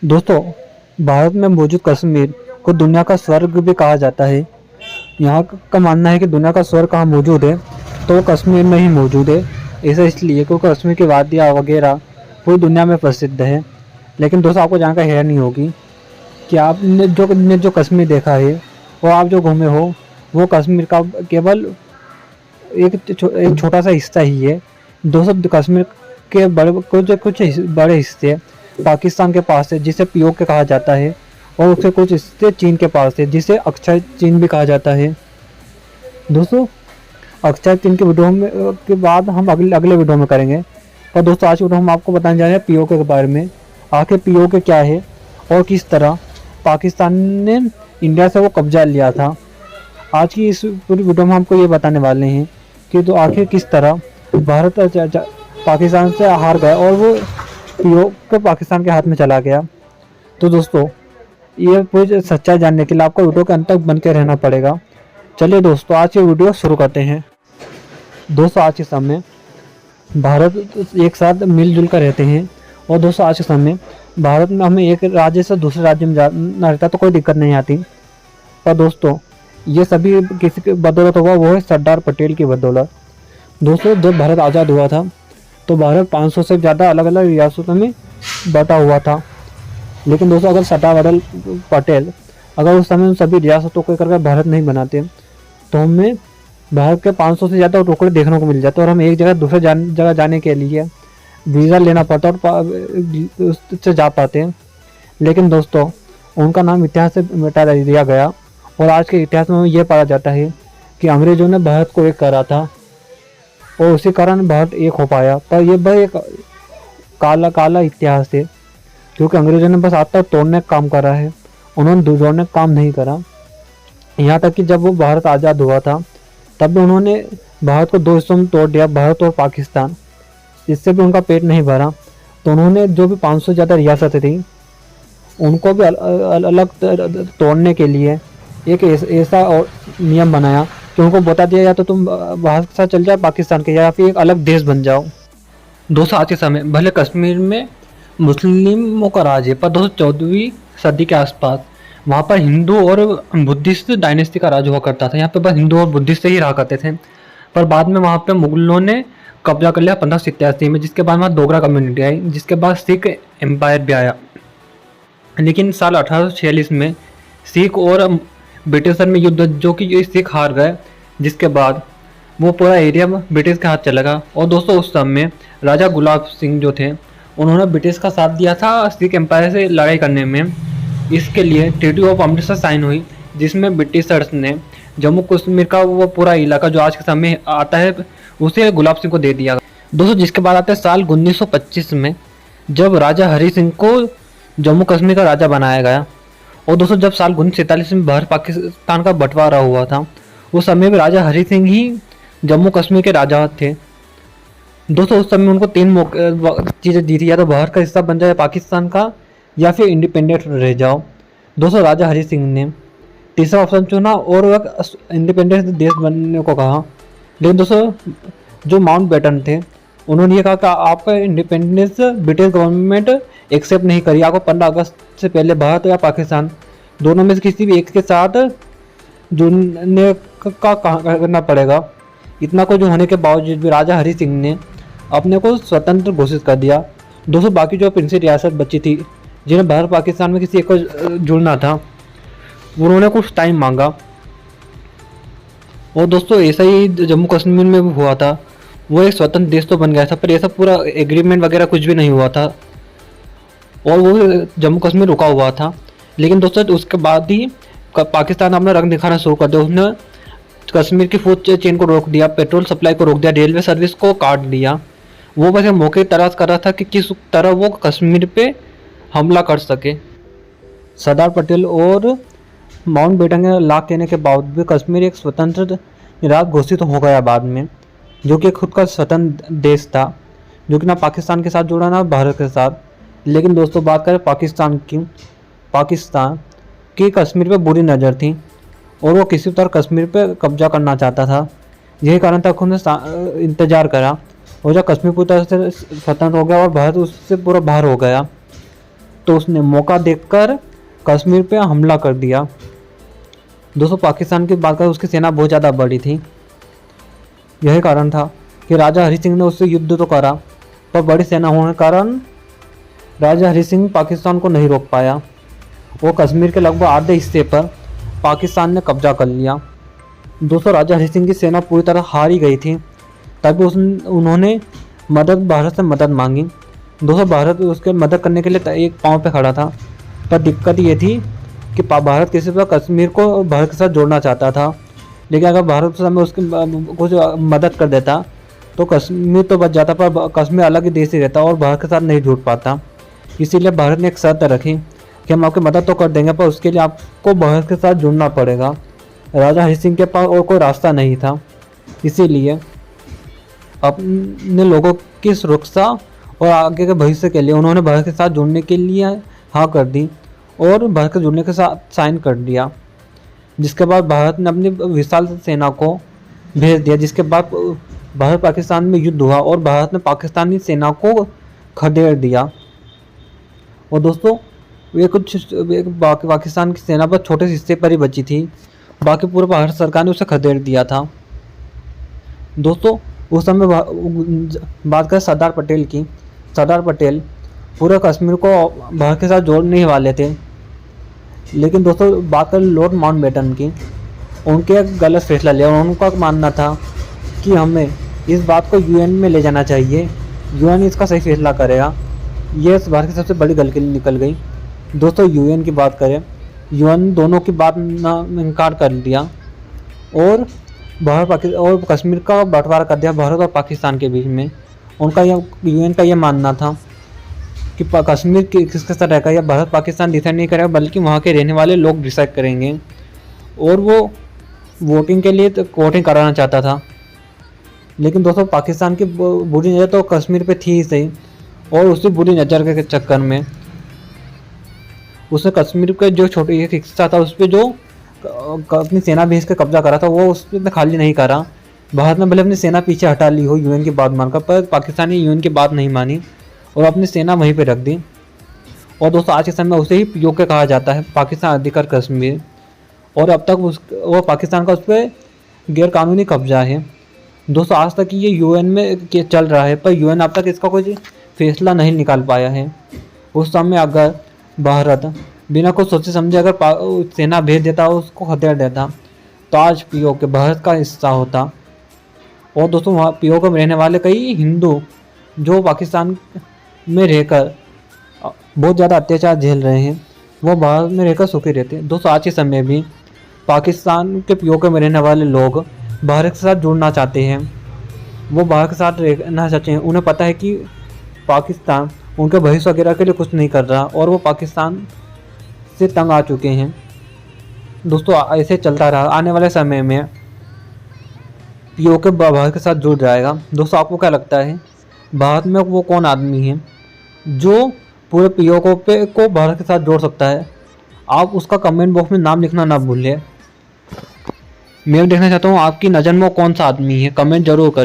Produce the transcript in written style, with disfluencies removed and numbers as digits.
दोस्तों, भारत में मौजूद कश्मीर को दुनिया का स्वर्ग भी कहा जाता है। यहाँ का मानना है कि दुनिया का स्वर्ग कहाँ मौजूद है तो वो कश्मीर में ही मौजूद है। ऐसा इसलिए क्योंकि कश्मीर की वादियाँ वगैरह पूरी दुनिया में प्रसिद्ध है। लेकिन दोस्तों, आपको जानकर हैरानी नहीं होगी कि आपने जो कश्मीर देखा है और आप जो घूमे हो वो कश्मीर का केवल एक छोटा सा हिस्सा ही है। दोस्तों, कश्मीर के कुछ बड़े हिस्से पाकिस्तान के पास है जिसे पीओके कहा जाता है, और उसके कुछ हिस्से चीन के पास है जिसे अक्षय चीन भी कहा जाता है। दोस्तों, अक्षय चीन के वीडियो में के बाद हम अगले वीडियो में करेंगे। पर दोस्तों, आज वीडियो हम आपको बताने जा रहे हैं पीओके के बारे में। आखिर पीओके क्या है और किस तरह पाकिस्तान ने इंडिया से वो कब्जा लिया था। आज की इस पूरी वीडियो में हमको ये बताने वाले हैं कि तो आखिर किस तरह भारत पाकिस्तान से हार गया और वो पीओके पाकिस्तान के हाथ में चला गया। तो दोस्तों, ये पूरी सच्चाई जानने के लिए आपको वीडियो के अंत तक बन के रहना पड़ेगा। चलिए दोस्तों, आज ये वीडियो शुरू करते हैं। दोस्तों, आज के समय भारत एक साथ मिलजुल कर रहते हैं, और दोस्तों आज के समय भारत में हमें एक राज्य से दूसरे राज्य में जाना रहता तो कोई दिक्कत नहीं आती। पर दोस्तों, ये सभी किसी की बदौलत हुआ, वो है सरदार पटेल की बदौलत। दोस्तों, जब भारत आज़ाद हुआ था तो भारत 500 से ज़्यादा अलग अलग रियासतों में बटा हुआ था। लेकिन दोस्तों, अगर सरदार पटेल अगर उस समय उन सभी रियासतों को करके भारत नहीं बनाते तो हमें भारत के 500 से ज़्यादा टुकड़े देखने को मिल जाते, और हम एक जगह दूसरे जगह जाने के लिए वीज़ा लेना पड़ता और उससे जा पाते हैं। लेकिन दोस्तों, उनका नाम इतिहास से मिटा दिया गया, और आज के इतिहास में ये पाया जाता है कि अंग्रेज़ों ने भारत को एक करा था और उसी कारण भारत एक हो पाया। पर यह बस एक काला इतिहास है, क्योंकि अंग्रेज़ों ने बस आज तक तोड़ने का काम करा है, उन्होंने जोड़ने का काम नहीं करा। यहाँ तक कि जब वो भारत आज़ाद हुआ था तब भी उन्होंने भारत को दो हिस्सों में तोड़ दिया, भारत और पाकिस्तान। इससे भी उनका पेट नहीं भरा, तो उन्होंने जो भी 500 से ज़्यादा रियासतें थी उनको भी अलग तोड़ने के लिए एक ऐसा और नियम बनाया कि उनको बता दिया, या तो तुम भारत के साथ चल जाओ पाकिस्तान के, या फिर एक अलग देश बन जाओ। दोस्तों, आज के समय भले कश्मीर में मुस्लिमों का राज है, पर दोस्तों 14वीं सदी के आसपास वहाँ पर हिंदू और बुद्धिस्ट डायनेस्टी का राज हुआ करता था। यहाँ पे बस हिंदू और बुद्धिस्ट ही रहा करते थे। पर बाद में वहाँ पे मुगलों ने कब्जा कर लिया 1587 में, जिसके बाद वहाँ डोगरा कम्युनिटी आई, जिसके बाद सिख एम्पायर भी आया। लेकिन साल 1846 में सिख और ब्रिटिशर में युद्ध, जो कि सिख हार गए, जिसके बाद वो पूरा एरिया ब्रिटिश के हाथ चला गया। और दोस्तों, उस समय राजा गुलाब सिंह जो थे उन्होंने ब्रिटिश का साथ दिया था सिख एम्पायर से लड़ाई करने में। इसके लिए ट्रीटी ऑफ अमृतसर साइन हुई, जिसमें ब्रिटिशर्स ने जम्मू कश्मीर का वो पूरा इलाका जो आज के समय आता है उसे गुलाब सिंह को दे दिया। दोस्तों, जिसके बाद आते साल 1925 में, जब राजा हरि सिंह को जम्मू कश्मीर का राजा बनाया गया। और दोस्तों, जब साल 1947 में भारत पाकिस्तान का बंटवारा हुआ था, उस समय में राजा हरि सिंह ही जम्मू कश्मीर के राजा थे। दोस्तों, उस समय उनको 3 चीज़ें दी थी, या तो भारत का हिस्सा बन जाए पाकिस्तान का, या फिर इंडिपेंडेंट रह जाओ। दोस्तों, राजा हरि सिंह ने तीसरा ऑप्शन चुना और इंडिपेंडेंट देश बनने को कहा। लेकिन दोस्तों, जो माउंट बैटन थे उन्होंने ये कहा कि आपका इंडिपेंडेंस ब्रिटिश गवर्नमेंट एक्सेप्ट नहीं करी, आपको 15 अगस्त से पहले भारत या पाकिस्तान दोनों में से किसी भी एक के साथ जुड़ने का करना पड़ेगा। इतना कुछ होने के बावजूद भी राजा हरि सिंह ने अपने को स्वतंत्र घोषित कर दिया। दोस्तों, बाकी जो प्रिंसी रियासत बची थी जिन्हें भारत पाकिस्तान में किसी एक को जुड़ना था, उन्होंने कुछ टाइम मांगा। और दोस्तों, ऐसा ही जम्मू कश्मीर में भी हुआ था, वो एक स्वतंत्र देश तो बन गया था, पर ऐसा पूरा एग्रीमेंट वगैरह कुछ भी नहीं हुआ था, और वो जम्मू कश्मीर रुका हुआ था। लेकिन दोस्तों, उसके बाद ही पाकिस्तान अपना रंग दिखाना शुरू कर दिया। उसने कश्मीर की फूड चेन को रोक दिया, पेट्रोल सप्लाई को रोक दिया, रेलवे सर्विस को काट दिया। वो बस मौके तलाश कर रहा था कि किस तरह वो कश्मीर पे हमला कर सके। सरदार पटेल और माउंट बैटन के लाख देने के बावजूद भी कश्मीर एक स्वतंत्र राज्य घोषित हो गया बाद में, जो कि खुद का स्वतंत्र देश था, जो कि ना पाकिस्तान के साथ जुड़ा ना भारत के साथ। लेकिन दोस्तों, बात करें पाकिस्तान की कश्मीर पे बुरी नज़र थी, और वो किसी तरह कश्मीर पे कब्जा करना चाहता था। यही कारण था कि उन्होंने इंतजार करा, और जब कश्मीर पूरी तरह से स्वतंत्र हो गया और भारत उससे पूरा बाहर हो गया, तो उसने मौका देखकर कश्मीर पे हमला कर दिया। दोस्तों पाकिस्तान की बात करें, उसकी सेना बहुत ज़्यादा बड़ी थी। यही कारण था कि राजा हरि सिंह ने उससे युद्ध तो करा, पर बड़ी सेना होने के कारण राजा हरि सिंह पाकिस्तान को नहीं रोक पाया। वो कश्मीर के लगभग आधे हिस्से पर पाकिस्तान ने कब्जा कर लिया। दोस्तों राजा हरि सिंह की सेना पूरी तरह हार ही गई थी। तभी उन्होंने भारत से मदद मांगी। दोस्तों भारत उसके मदद करने के लिए एक पाँव पे खड़ा था, पर दिक्कत ये थी कि भारत किसी पर कश्मीर को भारत के साथ जोड़ना चाहता था। लेकिन अगर भारत उस समय उसकी कुछ मदद कर देता तो कश्मीर तो बच जाता, पर कश्मीर अलग ही देश ही रहता और भारत के साथ नहीं जुड़ पाता। इसीलिए भारत ने एक शर्त रखी कि हम आपकी मदद तो कर देंगे, पर उसके लिए आपको भारत के साथ जुड़ना पड़ेगा। राजा हरि सिंह के पास और कोई रास्ता नहीं था, इसीलिए अपने लोगों की सुरक्षा और आगे के भविष्य के लिए उन्होंने भारत के साथ जुड़ने के लिए हाँ कर दी और भारत के जुड़ने के साथ साइन कर दिया। जिसके बाद भारत ने अपनी विशाल सेना को भेज दिया, जिसके बाद भारत पाकिस्तान में युद्ध हुआ और भारत ने पाकिस्तानी सेना को खदेड़ दिया। और दोस्तों ये पाकिस्तान की सेना पर छोटे हिस्से पर ही बची थी, बाकी पूरे भारत सरकार ने उसे खदेड़ दिया था। दोस्तों उस समय बात करें सरदार पटेल की, सरदार पटेल पूरे कश्मीर को भारत के साथ जोड़ने ही वाले थे। लेकिन दोस्तों बात करें लॉर्ड माउंटबेटन की, उनके एक गलत फैसला लिया। उनका मानना था कि हमें इस बात को यूएन में ले जाना चाहिए, यूएन इसका सही फैसला करेगा। ये इस भारत की सबसे बड़ी गलती निकल गई। दोस्तों यूएन की बात करें, यूएन दोनों की बात इनकार कर दिया और और कश्मीर का बंटवारा कर दिया भारत और पाकिस्तान के बीच में। उनका यह यूएन का यह मानना था कि कश्मीर किसके साथ रहेगा या भारत पाकिस्तान डिसाइड नहीं करेगा, बल्कि वहाँ के रहने वाले लोग डिसाइड करेंगे। और वो वोटिंग के लिए वोटिंग कराना चाहता था। लेकिन दोस्तों पाकिस्तान की बुरी नज़र तो कश्मीर पे थी ही सही, और उसी बुरी नज़र के चक्कर में उसने कश्मीर के जो छोटे एक हिस्सा था उस पर जो अपनी सेना भेज कर कब्जा करा था वो उस पर खाली नहीं करा। भारत ने भले अपनी सेना पीछे हटा ली हो यूएन की बात मानकर, पर पाकिस्तान ने यूएन की बात नहीं मानी और अपनी सेना वहीं पे रख दी। और दोस्तों आज के समय उसे ही पीओके कहा जाता है, पाकिस्तान अधिकार कश्मीर। और अब तक वो पाकिस्तान का उस पर गैरकानूनी कब्जा है। दोस्तों आज तक ये यूएन में चल रहा है, पर यूएन अब तक इसका कोई फैसला नहीं निकाल पाया है। उस समय अगर भारत बिना कुछ सोचे समझे अगर सेना भेज देता और उसको खदेड़ देता तो आज पीओके भारत का हिस्सा होता। और दोस्तों वहाँ पीओके में रहने वाले कई हिंदू जो पाकिस्तान में रहकर बहुत ज़्यादा अत्याचार झेल रहे हैं, वो भारत में रहकर सुखी रहते हैं। दोस्तों आज के समय भी पाकिस्तान के पीओके में रहने वाले लोग भारत के साथ जुड़ना चाहते हैं, वो भारत के साथ रहना चाहते हैं। उन्हें पता है कि पाकिस्तान उनके भविष्य वगैरह के लिए कुछ नहीं कर रहा और वो पाकिस्तान से तंग आ चुके हैं। दोस्तों ऐसे चलता रहा, आने वाले समय में पीओके भारत के साथ जुड़ जाएगा। दोस्तों आपको क्या लगता है भारत में वो कौन आदमी है जो पूरे पीओके को भारत के साथ जोड़ सकता है? आप उसका कमेंट बॉक्स में नाम लिखना ना भूलिए। मैं देखना चाहता हूँ आपकी नज़र में वो कौन सा आदमी है, कमेंट जरूर करें।